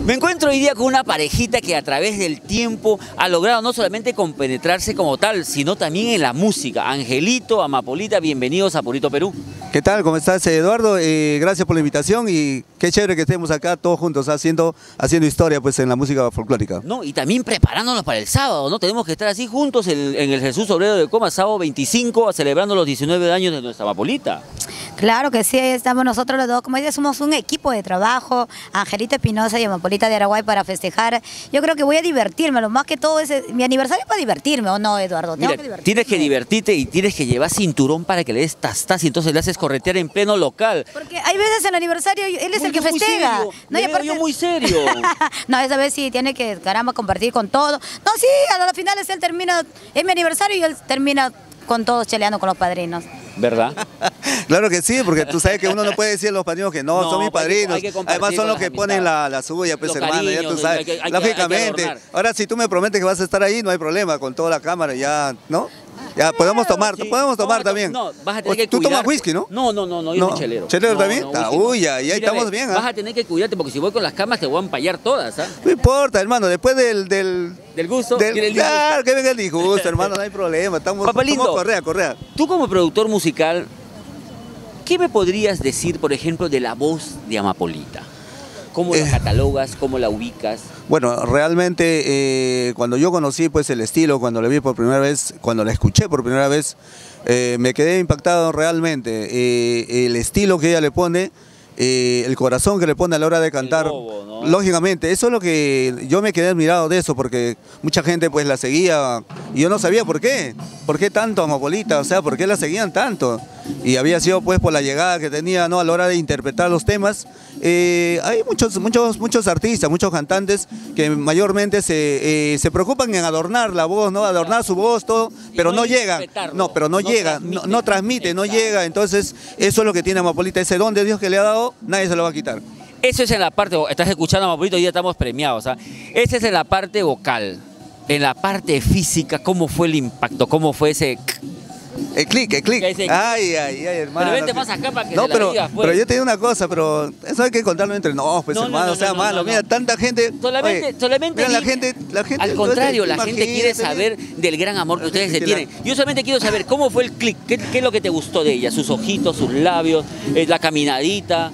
Me encuentro hoy día con una parejita que a través del tiempo ha logrado no solamente compenetrarse como tal, sino también en la música. Angelito, Amapolita, bienvenidos a Purito Perú. ¿Qué tal? ¿Cómo estás, Eduardo? Gracias por la invitación y qué chévere que estemos acá todos juntos haciendo historia pues en la música folclórica. No, y también preparándonos para el sábado, ¿no? Tenemos que estar así juntos en el Jesús Obrero de Comas, sábado 25, celebrando los 19 años de nuestra Amapolita. Claro que sí, estamos nosotros los dos, como dices, somos un equipo de trabajo, Angelito Espinosa y Amapolita de Araguay para festejar. Yo creo que voy a divertirme, lo más que todo es mi aniversario es para divertirme, ¿o no, Eduardo? Mira, tienes que divertirte y tienes que llevar cinturón para que le des tastas y entonces le haces corretear en pleno local. Porque hay veces en el aniversario él es el que festeja. No, y aparte... yo muy serio. No, esa vez sí tiene que, caramba, compartir con todo. No, sí, a las finales él termina, es mi aniversario y él termina con todos cheleando con los padrinos. ¿Verdad? Claro que sí, porque tú sabes que uno no puede decir a los padrinos que no, son mis padrinos. Además son los que ponen la suya, pues hermano, ya tú sabes. Lógicamente. Ahora si tú me prometes que vas a estar ahí, no hay problema, con toda la cámara, ya, ¿no? Ya, podemos tomar, sí. Podemos tomar también. No, vas a tener que ¿Tú cuidar. tomas whisky, no? No, yo soy chelero. ¿Chelero también? No, uy, ya estamos bien. Vas a tener que cuidarte porque si voy con las camas te voy a empallar todas, ¿ah? No importa, hermano, después del gusto. Claro, que venga el disgusto, hermano, no hay problema. Estamos correa. Tú como productor musical, ¿qué me podrías decir, por ejemplo, de la voz de Amapolita? ¿Cómo la catalogas? ¿Cómo la ubicas? Bueno, realmente cuando yo conocí pues el estilo, cuando la vi por primera vez, cuando la escuché por primera vez, me quedé impactado realmente. El estilo que ella le pone, el corazón que le pone a la hora de cantar, ¿no? Lógicamente, eso es lo que yo me quedé admirado de eso, porque mucha gente pues la seguía y yo no sabía por qué tanto Amapolita, o sea, por qué la seguían tanto. Y había sido pues por la llegada que tenía, ¿no? A la hora de interpretar los temas. Hay muchos artistas, muchos cantantes que mayormente se preocupan en adornar la voz, ¿no? Adornar su voz, todo, pero no llega. No transmite, no llega. Entonces, eso es lo que tiene Amapolita, ese don de Dios que le ha dado, nadie se lo va a quitar. Eso es en la parte, estás escuchando a Amapolita, hoy ya estamos premiados, ¿sabes? Ese es en la parte vocal. En la parte física, ¿cómo fue el impacto? ¿Cómo fue ese...? El clic. Ay, hermano. Pero vente más acá para que no, se la digas, pues. Pero yo te digo una cosa, pero eso hay que contarlo entre nos, pues hermano, o sea, malo. Mira, tanta gente. Solamente mira, la gente. Al contrario, la gente quiere saber del gran amor que ustedes se tienen. Yo solamente quiero saber cómo fue el clic, qué es lo que te gustó de ella, sus ojitos, sus labios, la caminadita.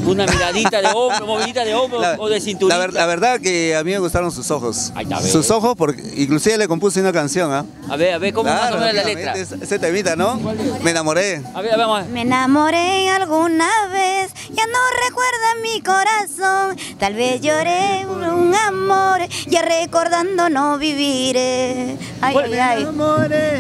Una miradita de hombro, movidita de hombro o de cinturita. La verdad que a mí me gustaron sus ojos. Ay, sus ojos, porque inclusive le compuse una canción, ¿ah? A ver, ¿cómo más o menos la letra? Ese temita, ¿no? Me enamoré. A ver, vamos. Me enamoré alguna vez, ya no recuerda mi corazón. Tal vez lloré un amor, ya recordando no viviré.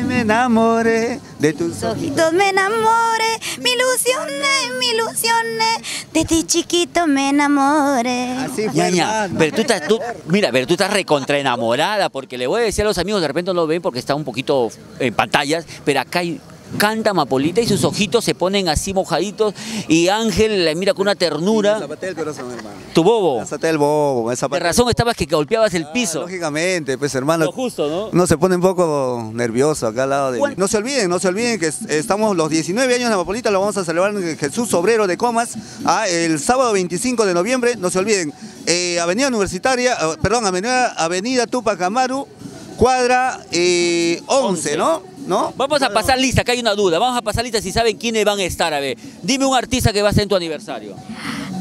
Me enamoré de tus ojitos, me enamoré, me ilusioné, de ti chiquito me enamoré. Así fue, pero tú estás recontra enamorada, porque le voy a decir a los amigos, de repente no lo ven porque está un poquito en pantallas, pero acá canta Amapolita y sus ojitos se ponen así mojaditos y Ángel le mira con una ternura. Zapatea el corazón, hermano. Tu bobo. Zapatea el bobo. De razón estabas que golpeabas el piso. Lógicamente, pues hermano. Lo justo, ¿no? Uno se pone un poco nervioso acá al lado de... No se olviden que estamos los 19 años de Amapolita, lo vamos a celebrar en el Jesús Obrero de Comas, el sábado 25 de noviembre, no se olviden. Avenida Universitaria, Avenida Tupac Amaru, cuadra 11, ¿no? Vamos a pasar lista, acá hay una duda. Vamos a pasar lista si saben quiénes van a estar. A ver, dime un artista que va a estar en tu aniversario.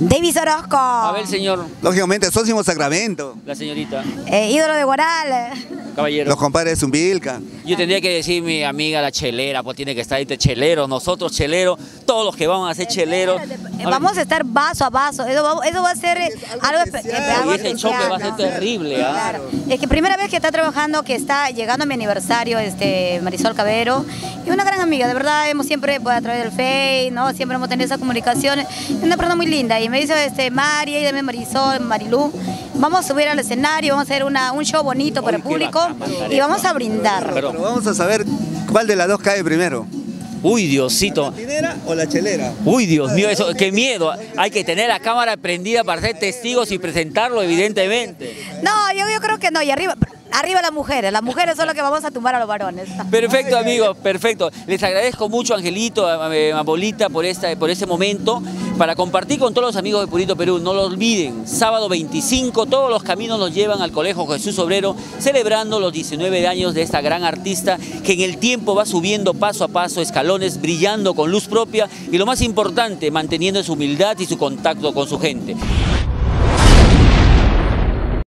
David Orozco. A ver, señor. Lógicamente, Sósimo Sacramento. La señorita. Ídolo de Guaral. Caballero. Los compadres de Zumbilca. Yo tendría que decir mi amiga la chelera, pues tiene que estar ahí de chelero, nosotros cheleros, todos los que vamos a ser cheleros. Vamos a estar vaso a vaso, eso va a ser algo especial. Y ese choque va a ser terrible. Claro. Es que primera vez que está trabajando, que está llegando a mi aniversario, Marisol Cabero, y una gran amiga, de verdad, hemos siempre pues, a través del Face, ¿no? Siempre hemos tenido esas comunicaciones, es una persona muy linda, y me dice María y también Marisol, Marilú, vamos a subir al escenario, vamos a hacer un show bonito para el público y vamos a brindar. Pero vamos a saber cuál de las dos cae primero. Uy, Diosito. ¿La cantinera o la chelera? Uy, Dios mío, eso, qué miedo. Hay que tener la cámara prendida para ser testigos y presentarlo, evidentemente. No, yo creo que no, y arriba... Arriba las mujeres son las que vamos a tumbar a los varones. Perfecto, amigos, perfecto. Les agradezco mucho, Angelito, a Polita, por ese momento, para compartir con todos los amigos de Purito Perú. No lo olviden, sábado 25, todos los caminos nos llevan al Colegio Jesús Obrero, celebrando los 19 años de esta gran artista que en el tiempo va subiendo paso a paso escalones, brillando con luz propia y lo más importante, manteniendo su humildad y su contacto con su gente.